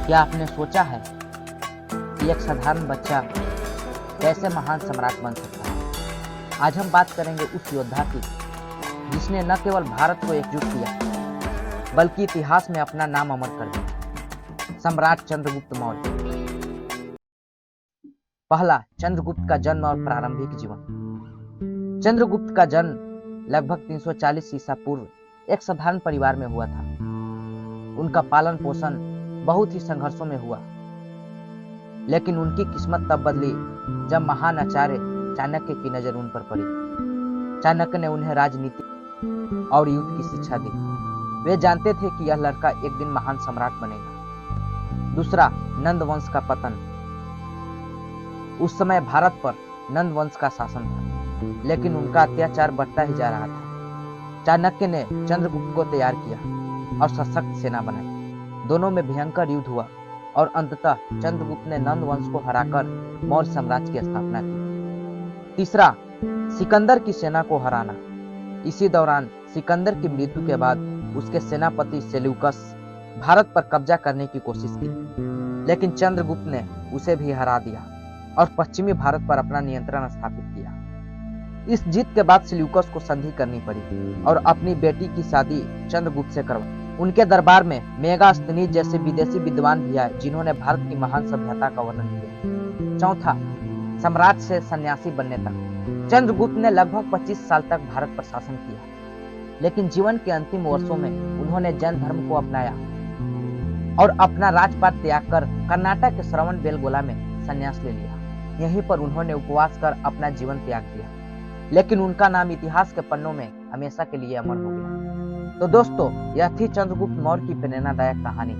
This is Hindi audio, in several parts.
क्या आपने सोचा है कि एक साधारण बच्चा कैसे महान सम्राट बन सकता है? आज हम बात करेंगे उस योद्धा की जिसने न केवल भारत को एकजुट किया बल्कि इतिहास में अपना नाम अमर कर दिया। सम्राट चंद्रगुप्त मौर्य। पहला, चंद्रगुप्त का जन्म और प्रारंभिक जीवन। चंद्रगुप्त का जन्म लगभग 340 ईसा पूर्व एक साधारण परिवार में हुआ था। उनका पालन पोषण बहुत ही संघर्षों में हुआ, लेकिन उनकी किस्मत तब बदली जब महान आचार्य चाणक्य की नजर उन पर पड़ी। चाणक्य ने उन्हें राजनीति और युद्ध की शिक्षा दी। वे जानते थे कि यह लड़का एक दिन महान सम्राट बनेगा। दूसरा, नंद वंश का पतन। उस समय भारत पर नंद वंश का शासन था, लेकिन उनका अत्याचार बढ़ता ही जा रहा था। चाणक्य ने चंद्रगुप्त को तैयार किया और सशक्त सेना बनाई। दोनों में भयंकर युद्ध हुआ और अंततः चंद्रगुप्त ने नंद वंश को हराकर मौर्य साम्राज्य की स्थापना की। तीसरा, सिकंदर की सेना को हराना। इसी दौरान सिकंदर की मृत्यु के बाद उसके सेनापति सेल्यूकस भारत पर कब्जा करने की कोशिश की, लेकिन चंद्रगुप्त ने उसे भी हरा दिया और पश्चिमी भारत पर अपना नियंत्रण स्थापित किया। इस जीत के बाद सेल्यूकस को संधि करनी पड़ी और अपनी बेटी की शादी चंद्रगुप्त से करवाई। उनके दरबार में मेगास्थनीज जैसे विदेशी विद्वान भी आए, जिन्होंने भारत की महान सभ्यता का वर्णन किया। चौथा, सम्राट से सन्यासी बनने तक। चंद्रगुप्त ने लगभग 25 साल तक भारत पर शासन किया, लेकिन जीवन के अंतिम वर्षों में उन्होंने जैन धर्म को अपनाया और अपना राजपाट त्याग कर कर्नाटक के श्रवण बेलगोला में संन्यास ले लिया। यहीं पर उन्होंने उपवास कर अपना जीवन त्याग दिया, लेकिन उनका नाम इतिहास के पन्नों में हमेशा के लिए अमर हो गया। तो दोस्तों, यह थी चंद्रगुप्त मौर्य की प्रेरणादायक कहानी।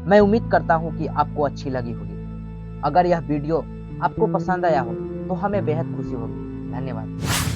मैं उम्मीद करता हूं कि आपको अच्छी लगी होगी। अगर यह वीडियो आपको पसंद आया हो तो हमें बेहद खुशी होगी। धन्यवाद।